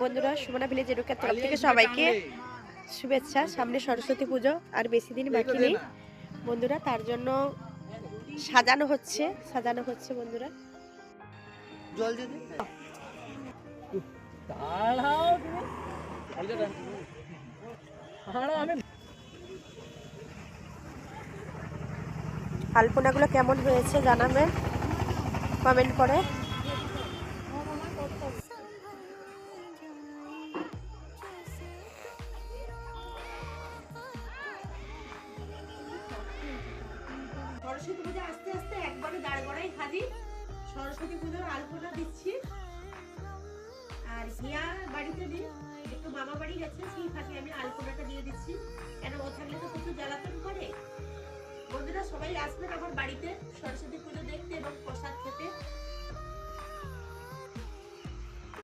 বন্ধুরা, সুমনা ভিলেজ এডুকের তরফ থেকে সবাইকে শুভেচ্ছা। সামনে সরস্বতী পুজো আর বেশি দিন বাকি নেই বন্ধুরা, তার জন্য সাজানো হচ্ছে বন্ধুরা। জল দিয়ে আলপনাগুলো কেমন হয়েছে জানাবেন কমেন্ট করে। সরস্বতী পুজো আস্তে আস্তে একবারে দাঁড় গড়াই হাজির। সরস্বতী পুজোর আলপনা দিচ্ছি। আর হিয়া বাড়িতে নেই, একটু মামা বাড়ি গেছে, সেই ফাঁকে আমি আলপনাটা দিয়ে দিচ্ছি। কেন ও থাকলে তো প্রচুর জ্বালাতন করে। বন্ধুরা, সবাই আসবেন আমার বাড়িতে সরস্বতী পুজো দেখতে এবং প্রসাদ খেতে।